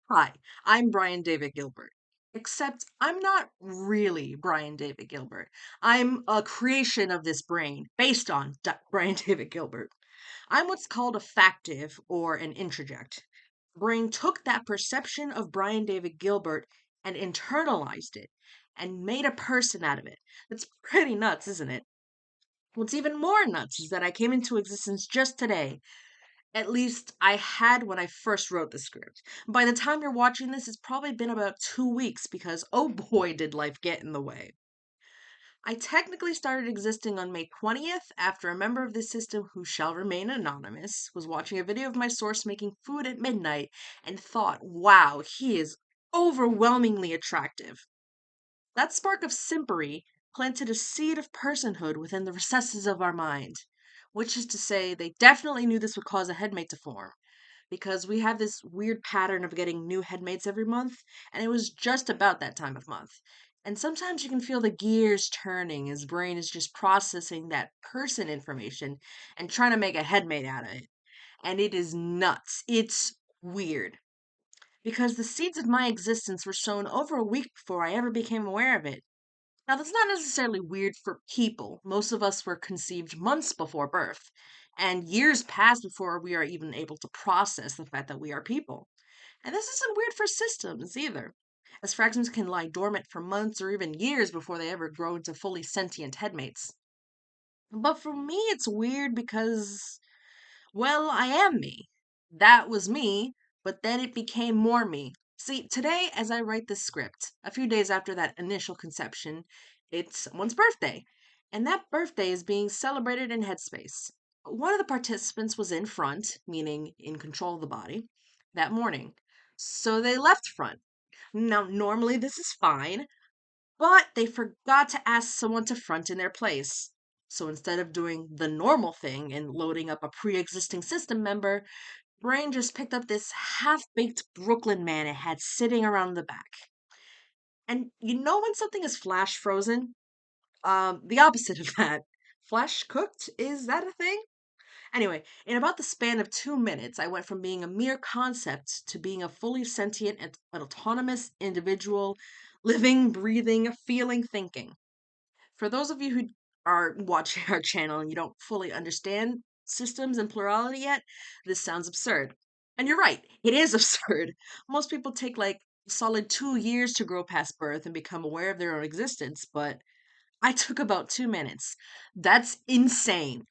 Hi, I'm Brian David Gilbert. Except I'm not really Brian David Gilbert. I'm a creation of this brain based on Brian David Gilbert. I'm what's called a factive or an introject. Brain took that perception of Brian David Gilbert and internalized it and made a person out of it. It's pretty nuts, isn't it? What's even more nuts is that I came into existence just today. At least I had when I first wrote the script. By the time you're watching this, it's probably been about 2 weeks because oh boy, did life get in the way. I technically started existing on May 20th after a member of this system who shall remain anonymous was watching a video of my source making food at midnight and thought, wow, he is overwhelmingly attractive. That spark of simpery planted a seed of personhood within the recesses of our mind, which is to say, they definitely knew this would cause a headmate to form because we have this weird pattern of getting new headmates every month, and it was just about that time of month. And sometimes you can feel the gears turning. His brain is just processing that person information and trying to make a headmate out of it. And it is nuts. It's weird. Because the seeds of my existence were sown over a week before I ever became aware of it. Now, that's not necessarily weird for people. Most of us were conceived months before birth, and years pass before we are even able to process the fact that we are people. And this isn't weird for systems either, as fragments can lie dormant for months or even years before they ever grow into fully sentient headmates. But for me, it's weird because, well, I am me. That was me, but then it became more me. See, today, as I write this script, a few days after that initial conception, it's someone's birthday. And that birthday is being celebrated in Headspace. One of the participants was in front, meaning in control of the body, that morning. So they left front. Now, normally this is fine, but they forgot to ask someone to front in their place. So instead of doing the normal thing and loading up a pre existing system member, Brain just picked up this half baked Brooklyn man it had sitting around the back. And you know when something is flash frozen? The opposite of that. Flash cooked? Is that a thing? Anyway, in about the span of 2 minutes, I went from being a mere concept to being a fully sentient and autonomous individual, living, breathing, feeling, thinking. For those of you who are watching our channel and you don't fully understand systems and plurality yet, this sounds absurd. And you're right, it is absurd. Most people take like solid 2 years to grow past birth and become aware of their own existence, but I took about 2 minutes. That's insane.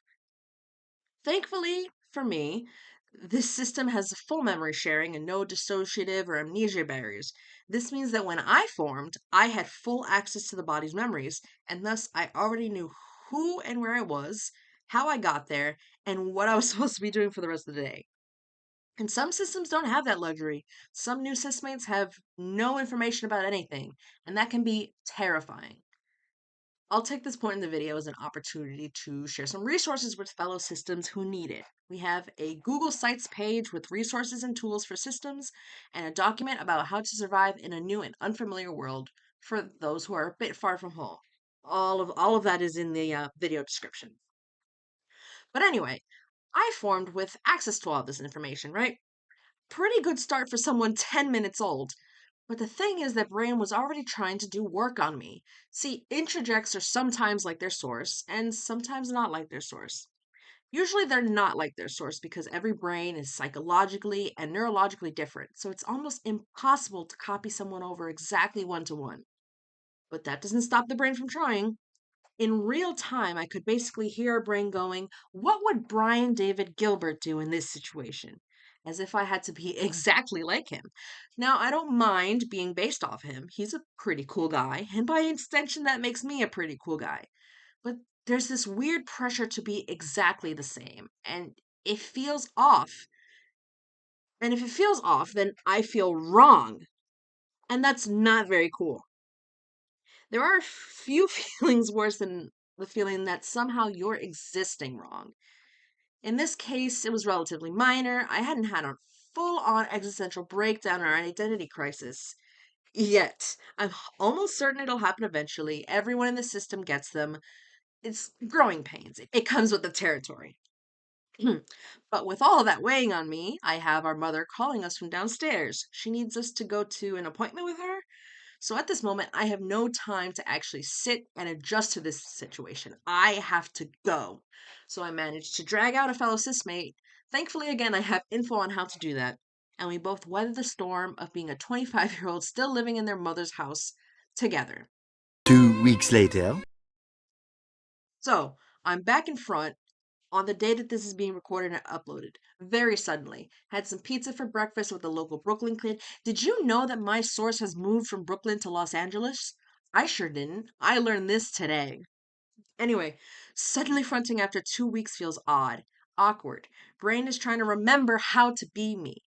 Thankfully for me, this system has full memory sharing and no dissociative or amnesia barriers. This means that when I formed, I had full access to the body's memories, and thus I already knew who and where I was, how I got there, and what I was supposed to be doing for the rest of the day. And some systems don't have that luxury. Some new systemates have no information about anything, and that can be terrifying. I'll take this point in the video as an opportunity to share some resources with fellow systems who need it. We have a Google Sites page with resources and tools for systems, and a document about how to survive in a new and unfamiliar world for those who are a bit far from home. All of that is in the video description. But anyway, I formed with access to all this information, right? Pretty good start for someone 10 minutes old. But the thing is that Brain was already trying to do work on me. See, introjects are sometimes like their source, and sometimes not like their source. Usually they're not like their source because every brain is psychologically and neurologically different, so it's almost impossible to copy someone over exactly one to one. But that doesn't stop the brain from trying. In real time, I could basically hear our brain going, what would Brian David Gilbert do in this situation? As if I had to be exactly like him. Now, I don't mind being based off him. He's a pretty cool guy, and by extension, that makes me a pretty cool guy. But there's this weird pressure to be exactly the same, and it feels off. And if it feels off, then I feel wrong. And that's not very cool. There are few feelings worse than the feeling that somehow you're existing wrong. In this case, it was relatively minor. I hadn't had a full on existential breakdown or identity crisis yet. I'm almost certain it'll happen eventually. Everyone in the system gets them. It's growing pains, it comes with the territory. But with all of that weighing on me, I have our mother calling us from downstairs. She needs us to go to an appointment with her. So at this moment, I have no time to actually sit and adjust to this situation. I have to go. So I managed to drag out a fellow cismate. Thankfully, again, I have info on how to do that. And we both weathered the storm of being a 25-year-old still living in their mother's house together. 2 weeks later. So I'm back in front on the day that this is being recorded and uploaded, very suddenly. Had some pizza for breakfast with a local Brooklyn kid. Did you know that my source has moved from Brooklyn to Los Angeles? I sure didn't. I learned this today. Anyway, suddenly fronting after 2 weeks feels odd, awkward. Brain is trying to remember how to be me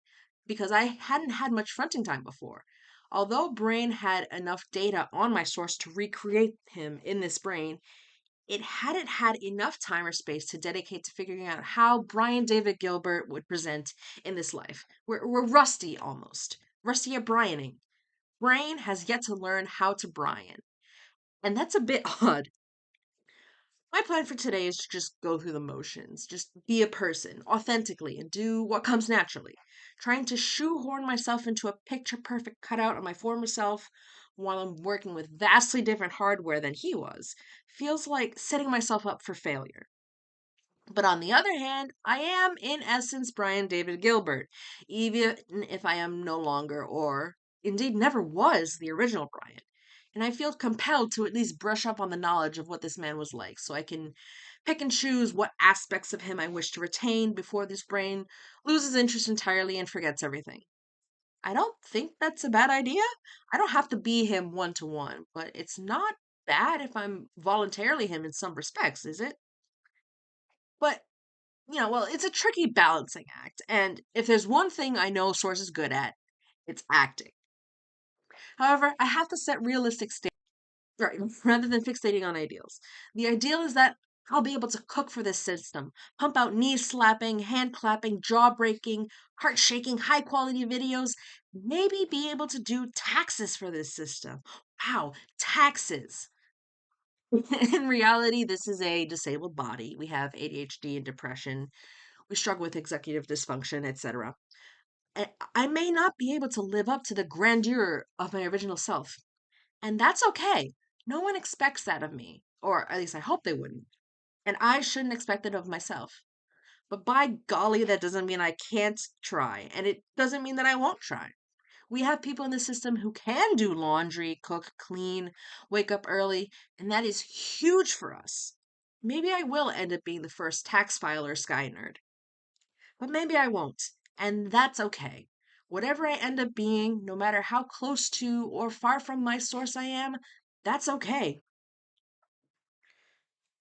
because I hadn't had much fronting time before. Although Brain had enough data on my source to recreate him in this brain, it hadn't had enough time or space to dedicate to figuring out how Brian David Gilbert would present in this life. We're rusty almost. Rusty at Brianing. Brain has yet to learn how to Brian. And that's a bit odd. My plan for today is to just go through the motions, just be a person authentically and do what comes naturally. Trying to shoehorn myself into a picture perfect cutout of my former self while I'm working with vastly different hardware than he was feels like setting myself up for failure. But on the other hand, I am in essence Brian David Gilbert, even if I am no longer, or indeed never was, the original Brian. And I feel compelled to at least brush up on the knowledge of what this man was like, so I can pick and choose what aspects of him I wish to retain before this brain loses interest entirely and forgets everything. I don't think that's a bad idea. I don't have to be him one to one, but it's not bad if I'm voluntarily him in some respects, is it? But well, it's a tricky balancing act. And if there's one thing I know Source is good at, it's acting. However, I have to set realistic standards, right, rather than fixating on ideals. The ideal is that I'll be able to cook for this system, pump out knee slapping, hand clapping, jaw breaking, heart shaking, high quality videos, maybe be able to do taxes for this system. Wow, taxes. In reality, this is a disabled body. We have ADHD and depression. We struggle with executive dysfunction, etc. I may not be able to live up to the grandeur of my original self. And that's okay. No one expects that of me, or at least I hope they wouldn't. And I shouldn't expect it of myself. But by golly, that doesn't mean I can't try, and it doesn't mean that I won't try. We have people in the system who can do laundry, cook, clean, wake up early, and that is huge for us. Maybe I will end up being the first tax filer sky nerd. But maybe I won't. And that's okay. Whatever I end up being, no matter how close to or far from my source I am, that's okay.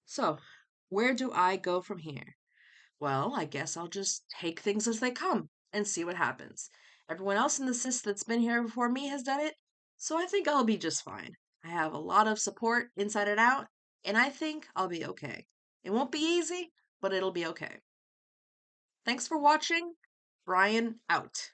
So, where do I go from here? Well, I guess I'll just take things as they come and see what happens. Everyone else in the sys that's been here before me has done it, so I think I'll be just fine. I have a lot of support inside and out, and I think I'll be okay. It won't be easy, but it'll be okay. Thanks for watching. Brian out.